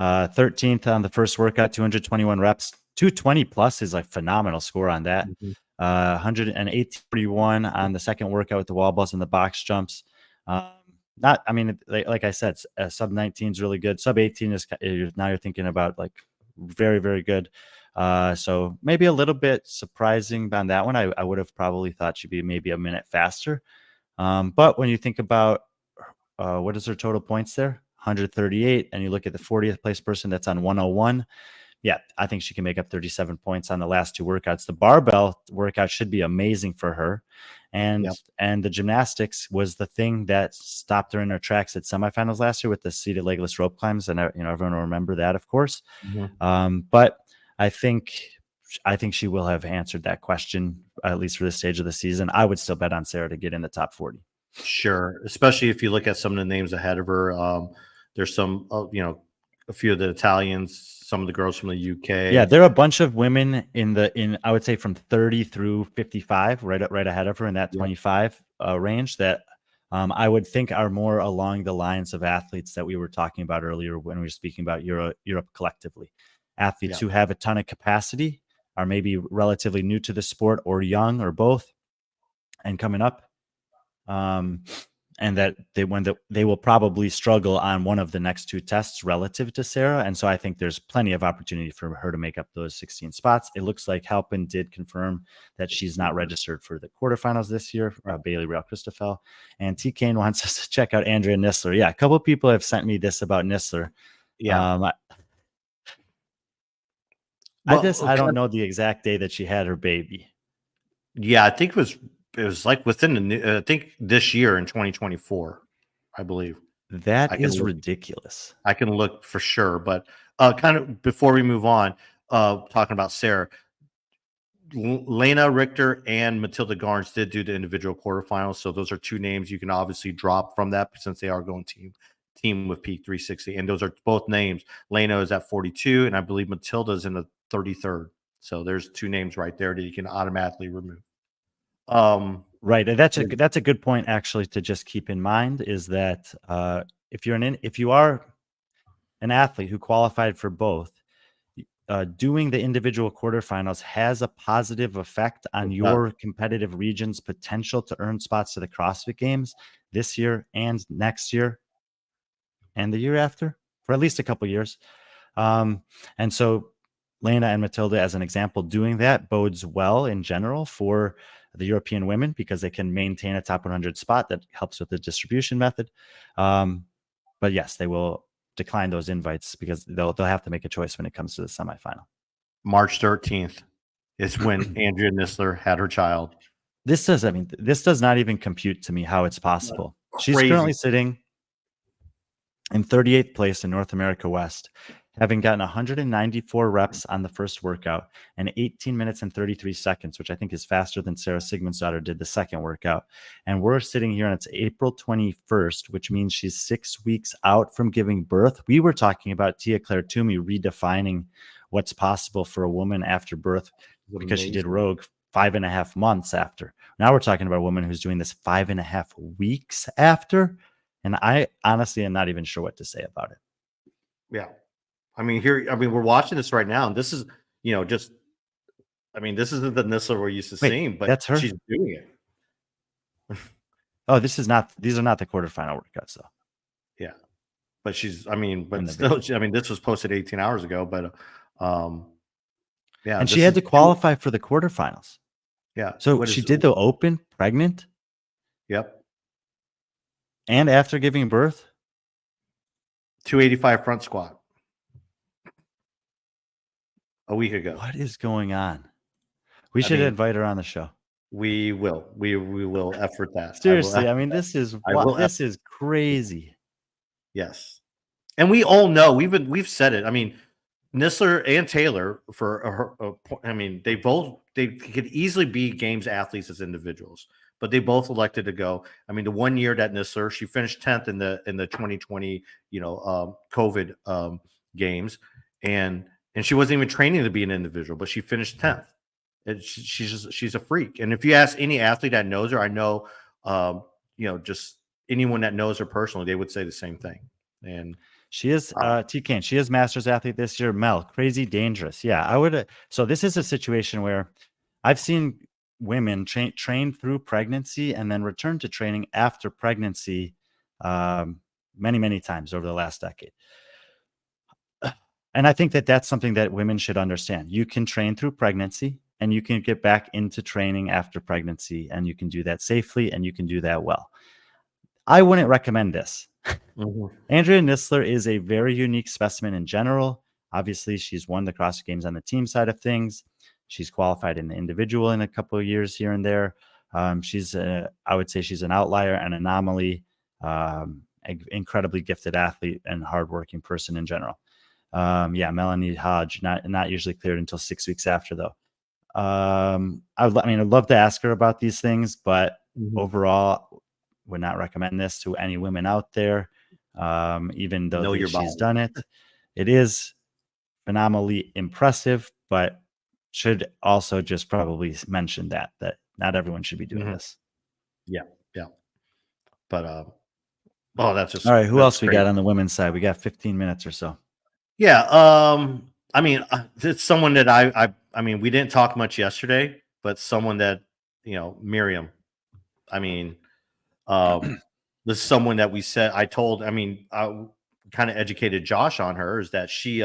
13th on the first workout, 221 reps, 220 plus is like phenomenal score on that. 141 on the second workout with the wall balls and the box jumps. Like I said, sub 19 is really good. Sub 18 is now you're thinking about like very, very good. So maybe a little bit surprising on that one. I would have probably thought she'd be maybe a minute faster. But when you think about what is her total points there? 138. And you look at the 40th place person that's on 101. Yeah, I think she can make up 37 points on the last two workouts. The barbell workout should be amazing for her. And the gymnastics was the thing that stopped her in her tracks at semifinals last year with the seated legless rope climbs. And everyone will remember that, of course. But I think she will have answered that question, at least for this stage of the season. I would still bet on Sarah to get in the top 40. Sure, especially if you look at some of the names ahead of her. There's some, a few of the Italians, some of the girls from the UK. Yeah, there are a bunch of women in I would say from 30 through 55, right ahead of her in that 25 range that I would think are more along the lines of athletes that we were talking about earlier when we were speaking about Europe collectively. Athletes who have a ton of capacity, are maybe relatively new to the sport or young or both, and coming up. And that they will probably struggle on one of the next two tests relative to Sarah. And so I think there's plenty of opportunity for her to make up those 16 spots. It looks like Halpin did confirm that she's not registered for the quarterfinals this year, Bailey Rail Christoffel. And T. Kane wants us to check out Andrea Nisler. Yeah, a couple of people have sent me this about Nisler. Yeah. I don't know the exact day that she had her baby. Yeah, I think it was like within I think this year in 2024, I believe. That is ridiculous. I can look for sure, but kind of before we move on, talking about Sarah, Lena Richter and Matilda Garnes did do the individual quarterfinals, so those are two names you can obviously drop from that since they are going team with Peak 360, and those are both names. Lena is at 42, and I believe Matilda is in the 33rd. So there's two names right there that you can automatically remove. Right, and that's a good point actually to just keep in mind is that if you are an athlete who qualified for both, doing the individual quarterfinals has a positive effect on your competitive region's potential to earn spots to the CrossFit Games this year and next year and the year after for at least a couple years. And so Lena and Matilda, as an example, doing that bodes well in general for the European women because they can maintain a top 100 spot that helps with the distribution method. But yes, they will decline those invites because they'll have to make a choice when it comes to the semifinal. March 13th is when Andrea Nisler had her child. This does not even compute to me how it's possible. She's currently sitting in 38th place in North America West, having gotten 194 reps on the first workout and 18 minutes and 33 seconds, which I think is faster than Sarah Sigmundsdottir did the second workout. And we're sitting here and it's April 21st, which means she's 6 weeks out from giving birth. We were talking about Tia Claire Toomey redefining what's possible for a woman after birth because she did Rogue 5.5 months after. Now we're talking about a woman who's doing this 5.5 weeks after. And I honestly am not even sure what to say about it. Yeah. We're watching this right now, and this is, this isn't the Nisler we're used to seeing, but that's her. She's doing it. Oh, these are not the quarterfinal workouts, though. Yeah. But this was posted 18 hours ago, but, yeah. And she had to qualify for the quarterfinals. Yeah. So she did the open pregnant. Yep. And after giving birth, 285 front squat a week ago. What is going on? We should invite her on the show. We will. We will effort that. Seriously, this is crazy. Yes, and we all know we've said it. Nisler and Taylor they could easily be games athletes as individuals, but they both elected to go. The 1 year that Nisler, she finished 10th in the 2020 COVID games, and she wasn't even training to be an individual, but she finished 10th. And she's a freak. And if you ask any athlete that knows her, I know just anyone that knows her personally, they would say the same thing. And she is TK. She is Masters athlete this year. Mel, crazy dangerous. Yeah, I would. So this is a situation where I've seen women train through pregnancy and then return to training after pregnancy many, many times over the last decade. And I think that that's something that women should understand. You can train through pregnancy and you can get back into training after pregnancy, and you can do that safely and you can do that well. I wouldn't recommend this. Mm-hmm. Andrea Nisler is a very unique specimen in general. Obviously, she's won the CrossFit Games on the team side of things. She's qualified in the individual in a couple of years here and there. I would say she's an outlier, an anomaly, incredibly gifted athlete and hardworking person in general. Melanie Hodge, not usually cleared until 6 weeks after, though. I'd love to ask her about these things, but overall, would not recommend this to any women out there. Even though she's done it, it is phenomenally impressive, but should also just probably mention that not everyone should be doing this. Yeah. But that's just all right. Who else we got on the women's side? We got 15 minutes or so. Yeah. It's someone that we didn't talk much yesterday, but someone that, Miriam, this is someone that we said, I kind of educated Josh on her, is that she,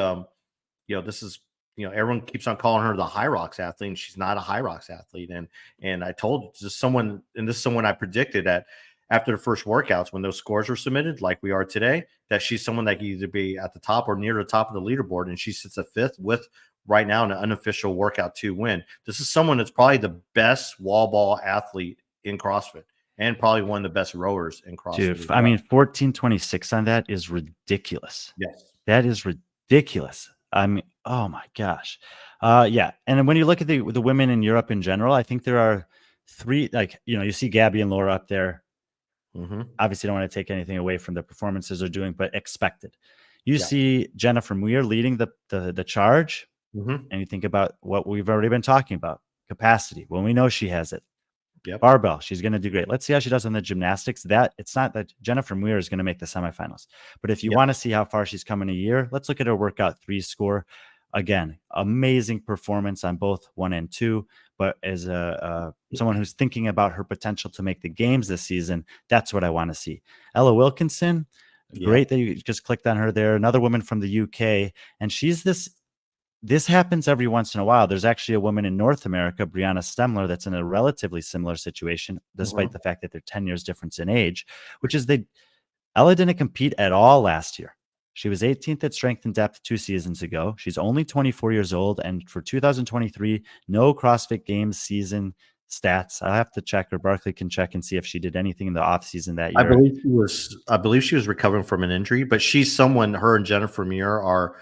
this is, everyone keeps on calling her the High Rocks athlete, and she's not a High Rocks athlete. And I told someone I predicted that after the first workouts, when those scores were submitted, like we are today, that she's someone that can either be at the top or near the top of the leaderboard. And she sits at 5th with right now an unofficial workout 2 win. This is someone that's probably the best wall ball athlete in CrossFit and probably one of the best rowers in CrossFit. Dude, 1426 on that is ridiculous. Yes. That is ridiculous. Oh my gosh. Yeah. And then when you look at the women in Europe in general, I think there are three, like, you see Gabby and Laura up there. Mm-hmm. Obviously, don't want to take anything away from the performances they're doing, but expected. You Yeah. see Jennifer Muir leading the charge, Mm-hmm. and you think about what we've already been talking about, capacity. When we know she has it, Yep. barbell, she's going to do great. Let's see how she does on the gymnastics. That it's not that Jennifer Muir is going to make the semifinals, but if you Yep. want to see how far she's come in a year, let's look at her workout 3 score. Again, amazing performance on both 1 and 2. But as someone who's thinking about her potential to make the games this season, that's what I want to see. Ella Wilkinson, great that you just clicked on her there. Another woman from the UK, and she's this happens every once in a while. There's actually a woman in North America, Brianna Stemler, that's in a relatively similar situation, despite the fact that they're 10 years difference in age, which is Ella didn't compete at all last year. She was 18th at strength and depth 2 seasons ago. She's only 24 years old. And for 2023, no CrossFit Games season stats. I'll have to check, or Barkley can check and see if she did anything in the off season that I year. believe she was recovering from an injury, but she's someone. Her and Jennifer Muir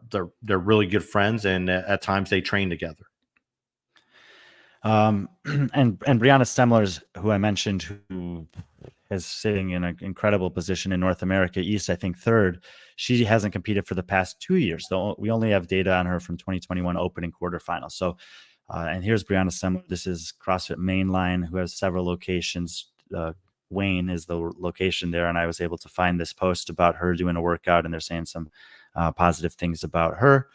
they're really good friends, and at times they train together. And Brianna Stemler's, who I mentioned, who is sitting in an incredible position in North America East, I think third. She hasn't competed for the past 2 years, though. We only have data on her from 2021 opening quarterfinal. So, and here's Brianna Stemler. This is CrossFit Mainline, who has several locations. Wayne is the location there, and I was able to find this post about her doing a workout, and they're saying some positive things about her.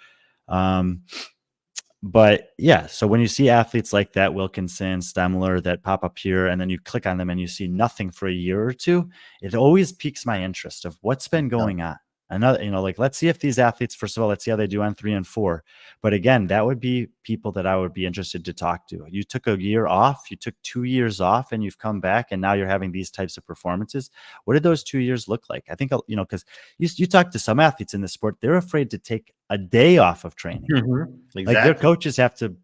But yeah, so when you see athletes like that, Wilkinson, Stemler, that pop up here, and then you click on them and you see nothing for a year or two, it always piques my interest of what's been going on. Another, like, let's see if these athletes, first of all, let's see how they do on 3 and 4. But again, that would be people that I would be interested to talk to. You took a year off, you took 2 years off, and you've come back, and now you're having these types of performances. What did those 2 years look like? I think, because you talk to some athletes in the sport, they're afraid to take a day off of training. Exactly. Like, their coaches have to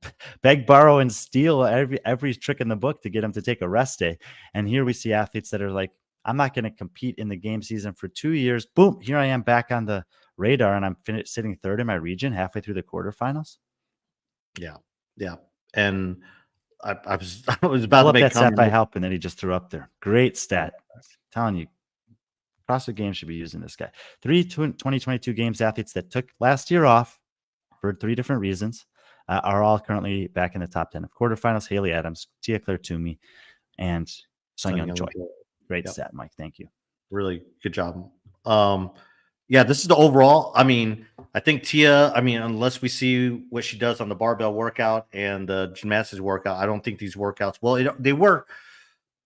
beg, borrow, and steal every trick in the book to get them to take a rest day. And here we see athletes that are like, I'm not going to compete in the game season for 2 years. Boom, here I am back on the radar, and I'm sitting third in my region halfway through the quarterfinals. Yeah. And I was about to make that stat by comment. help, and then he just threw up there. Great stat. I'm telling you, CrossFit Games should be using this guy. 3 2022 Games athletes that took last year off for 3 different reasons are all currently back in the top 10 of quarterfinals. Haley Adams, Tia Claire Toomey, and Sung Young Choi. Great stat, Mike. Thank you. Really good job. Yeah, this is the overall. I mean, I think Tia, unless we see what she does on the barbell workout and the gymnastics workout, I don't think these workouts, they work.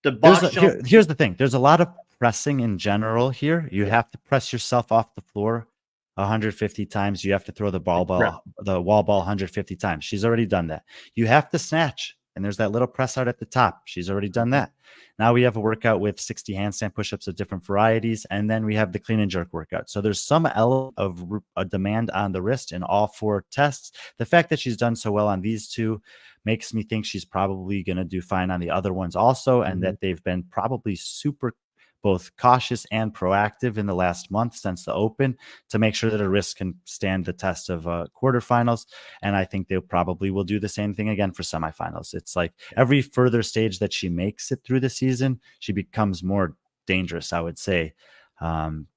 Here's the thing. There's a lot of pressing in general here. You have to press yourself off the floor 150 times. You have to throw the wall ball 150 times. She's already done that. You have to snatch, and there's that little press out at the top. She's already done that. Now we have a workout with 60 handstand push-ups of different varieties, and then we have the clean and jerk workout. So there's some element of a demand on the wrist in all 4 tests. The fact that she's done so well on these 2 makes me think she's probably going to do fine on the other ones also, and that they've been probably super both cautious and proactive in the last month since the open to make sure that her wrist can stand the test of quarterfinals. And I think they probably will do the same thing again for semifinals. It's like every further stage that she makes it through the season, she becomes more dangerous, I would say,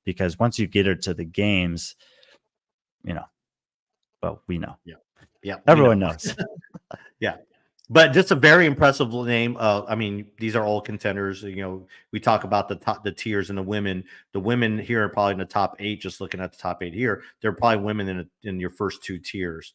because once you get her to the games, well, we know. Yeah. Everyone knows. Yeah. But just a very impressive name. These are all contenders. We talk about the tiers and the women. The women here are probably in the top 8. Just looking at the top 8 here, they're probably women in your first 2 tiers,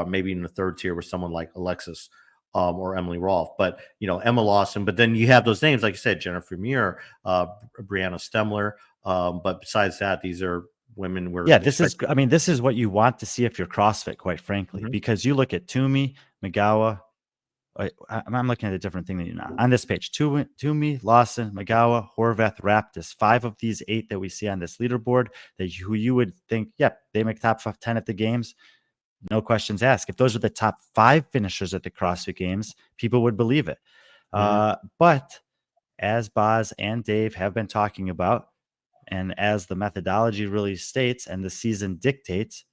maybe in the 3rd tier with someone like Alexis or Emily Rolfe. But Emma Lawson. But then you have those names, like you said, Jennifer Muir, Brianna Stemler. But besides that, these are women. This is what you want to see if you're CrossFit, quite frankly, because you look at Toomey, McGowan. I'm looking at a different thing than you know. On this page, Toomey, Lawson, McGowan, Horvath, Raptis, 5 of these 8 that we see on this leaderboard who you would think, they make top 10 at the games. No questions asked. If those are the top 5 finishers at the CrossFit Games, people would believe it. But as Boz and Dave have been talking about, and as the methodology really states and the season dictates,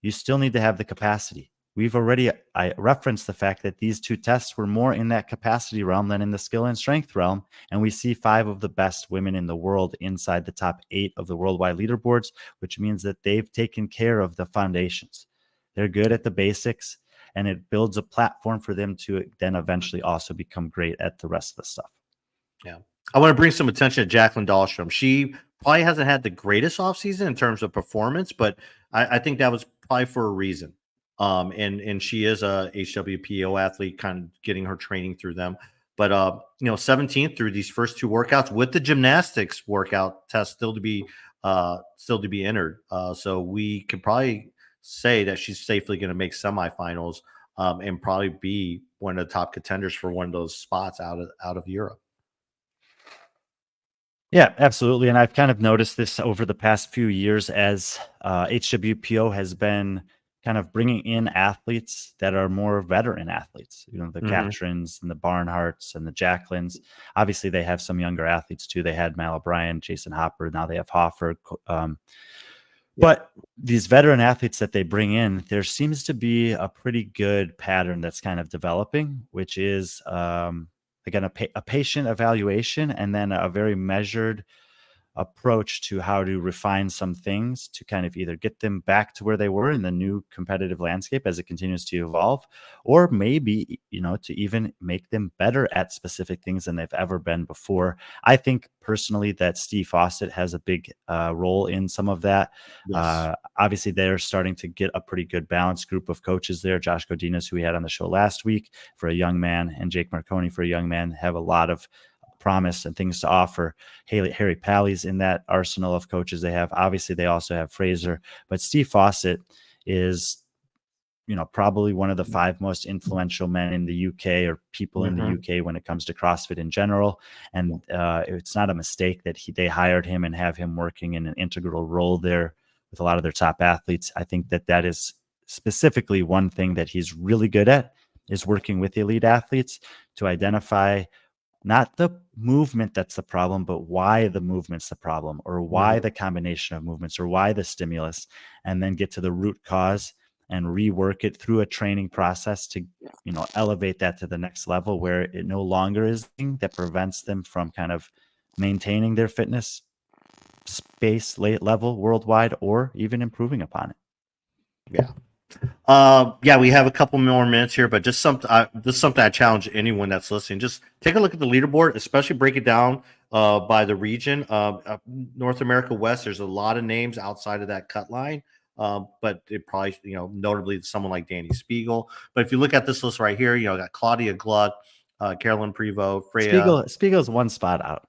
you still need to have the capacity. I referenced the fact that these two tests were more in that capacity realm than in the skill and strength realm. And we see 5 of the best women in the world inside the top 8 of the worldwide leaderboards, which means that they've taken care of the foundations. They're good at the basics, and it builds a platform for them to then eventually also become great at the rest of the stuff. Yeah. I want to bring some attention to Jacqueline Dahlstrom. She probably hasn't had the greatest offseason in terms of performance, but I think that was probably for a reason. And she is a HWPO athlete, kind of getting her training through them. But 17th through these first 2 workouts with the gymnastics workout test still to be entered. So we could probably say that she's safely going to make semifinals and probably be one of the top contenders for one of those spots out of Europe. Yeah, absolutely. And I've kind of noticed this over the past few years as HWPO has been kind of bringing in athletes that are more veteran athletes, the Katrins and the Barnharts and the Jacquelines. Obviously, they have some younger athletes too. They had Mal O'Brien, Jason Hopper. Now they have Hoffer. But these veteran athletes that they bring in, there seems to be a pretty good pattern that's kind of developing, which is again a patient evaluation and then a very measured approach to how to refine some things to kind of either get them back to where they were in the new competitive landscape as it continues to evolve, or maybe, to even make them better at specific things than they've ever been before. I think personally that Steve Fawcett has a big role in some of that. Yes. Obviously, they're starting to get a pretty good balanced group of coaches there. Josh Godinez, who we had on the show last week, for a young man, and Jake Marconi for a young man, have a lot of promise and things to offer. Harry Pally's in that arsenal of coaches they have. Obviously, they also have Fraser, but Steve Fawcett is, probably one of the 5 most influential men in the UK, or people in the UK, when it comes to CrossFit in general. And it's not a mistake that they hired him and have him working in an integral role there with a lot of their top athletes. I think that is specifically one thing that he's really good at, is working with elite athletes to identify not the movement that's the problem, but why the movement's the problem, or why the combination of movements, or why the stimulus, and then get to the root cause and rework it through a training process to, elevate that to the next level, where it no longer is the thing that prevents them from kind of maintaining their fitness space level worldwide, or even improving upon it. Yeah. We have a couple more minutes here, but just something. This is something I challenge anyone that's listening. Just take a look at the leaderboard, especially break it down by the region. North America West, there's a lot of names outside of that cut line, but it probably, notably someone like Danny Spiegel. But if you look at this list right here, got Claudia Gluck, Carolyn Prevost, Freya. Spiegel's 1 spot out.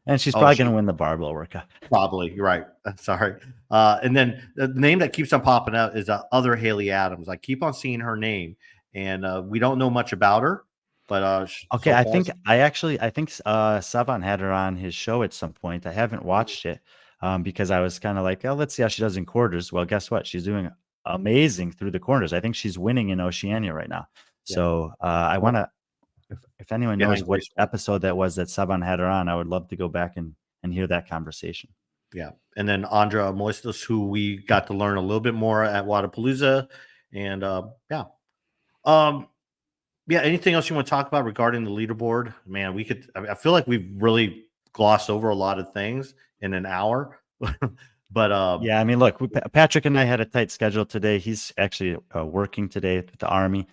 And she's probably going to win the barbell workout. Probably. You're right. Sorry. And then the name that keeps on popping up is other Haley Adams. I keep on seeing her name, and we don't know much about her. But okay, I think Savan had her on his show at some point. I haven't watched it because I was kind of like, oh, let's see how she does in quarters. Well, guess what? She's doing amazing through the corners. I think she's winning in Oceania right now. Yeah. So I want to. If anyone knows what episode that was that Saban had her on, I would love to go back and hear that conversation. Yeah. And then Andrea Moistos, who we got to learn a little bit more at Wadapalooza. And anything else you want to talk about regarding the leaderboard? Man, I feel like we've really glossed over a lot of things in an hour. But I mean, look, Patrick and I had a tight schedule today. He's actually working today with the Army.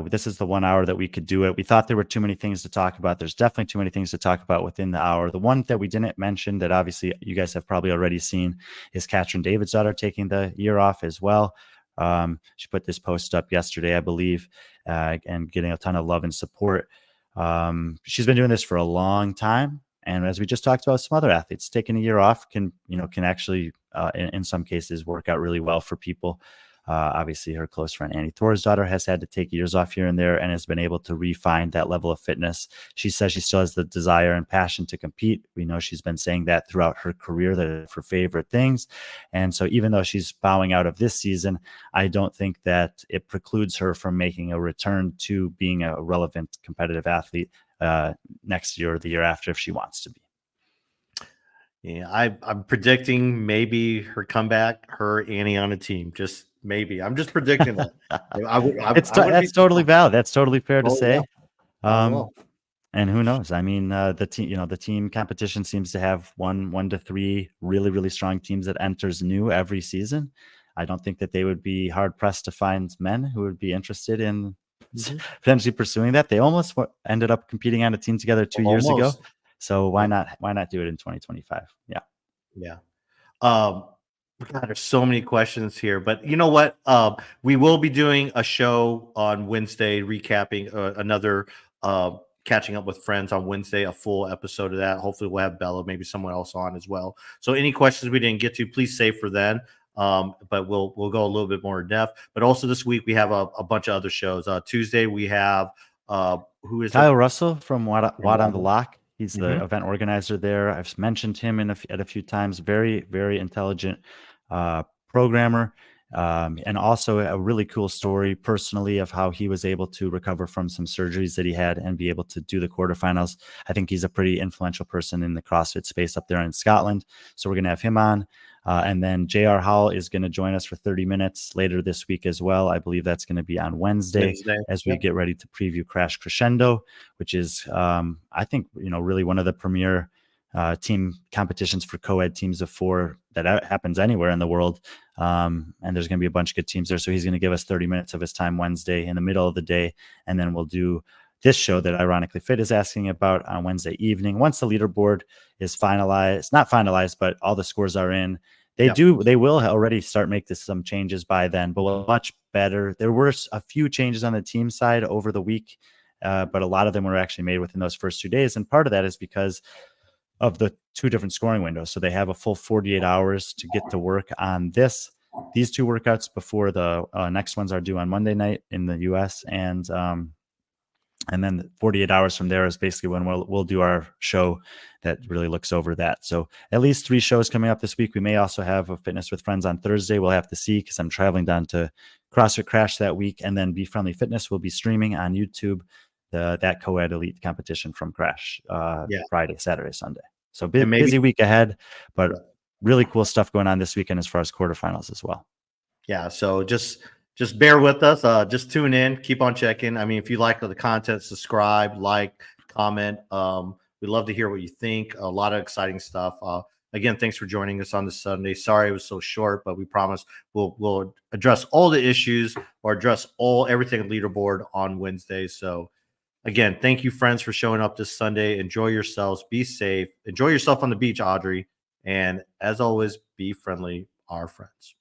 This is the 1 hour that we could do it. We thought there were too many things to talk about. There's definitely too many things to talk about within the hour. The one that we didn't mention that obviously you guys have probably already seen is Katrin David's daughter taking the year off as well. She put this post up yesterday, I believe, and getting a ton of love and support. She's been doing this for a long time. And as we just talked about, some other athletes taking a year off can actually, in some cases, work out really well for people. Obviously, her close friend Annie Thor's daughter has had to take years off here and there and has been able to refine that level of fitness. She says she still has the desire and passion to compete. We know she's been saying that throughout her career, that are her favorite things. And so even though she's bowing out of this season, I don't think that it precludes her from making a return to being a relevant competitive athlete next year or the year after if she wants to be. Yeah, I'm predicting maybe her comeback, her Annie on a team. Just Maybe I'm just predicting that. I would. That's totally valid. That's totally fair to Oh, say. yeah. Well. And who knows? I mean, the team, the team competition seems to have one to three really, really strong teams that enters new every season. I don't think that they would be hard pressed to find men who would be interested in potentially pursuing that. They almost ended up competing on a team together 2 years ago. So why not do it in 2025? Yeah. Yeah. God, there's so many questions here, but you know what? We will be doing a show on Wednesday, recapping another catching up with friends on Wednesday, a full episode of that. Hopefully, we'll have Bella, maybe someone else on as well. So, any questions we didn't get to, please save for then. But we'll go a little bit more in depth. But also this week we have a bunch of other shows. Tuesday we have who is Kyle Russell from Watt on the Lock. He's the Mm-hmm. event organizer there. I've mentioned him at a few times. Very, very intelligent programmer, and also a really cool story personally of how he was able to recover from some surgeries that he had and be able to do the quarterfinals. I think he's a pretty influential person in the CrossFit space up there in Scotland. So we're going to have him on. And then J.R. Howell is going to join us for 30 minutes later this week as well. I believe that's going to be on Wednesday as we get ready to preview Crash Crescendo, which is, I think, really one of the premier team competitions for co-ed teams of 4 that happens anywhere in the world. And there's going to be a bunch of good teams there. So he's going to give us 30 minutes of his time Wednesday in the middle of the day. And then we'll do this show that Ironically Fit is asking about on Wednesday evening. Once the leaderboard is finalized, not finalized, but all the scores are in, they will already start making some changes by then, but much better. There were a few changes on the team side over the week, but a lot of them were actually made within those first 2 days. And part of that is because of the 2 different scoring windows. So they have a full 48 hours to get to work on these 2 workouts before the next ones are due on Monday night in the US. And then 48 hours from there is basically when we'll do our show that really looks over that. So at least 3 shows coming up this week. We may also have a Fitness with Friends on Thursday. We'll have to see because I'm traveling down to CrossFit Crash that week. And then Be.Friendly Fitness will be streaming on YouTube that co-ed elite competition from Crash Friday, Saturday, Sunday. So busy week ahead, but really cool stuff going on this weekend as far as quarterfinals as well. Yeah. So just bear with us. Just tune in, keep on checking. I mean, if you like the content, subscribe, like, comment. We'd love to hear what you think. A lot of exciting stuff. Again, thanks for joining us on this Sunday. Sorry it was so short, but we promise we'll address all the issues or address everything leaderboard on Wednesday. So again, thank you, friends, for showing up this Sunday. Enjoy yourselves. Be safe. Enjoy yourself on the beach, Audrey. And as always, be friendly, our friends.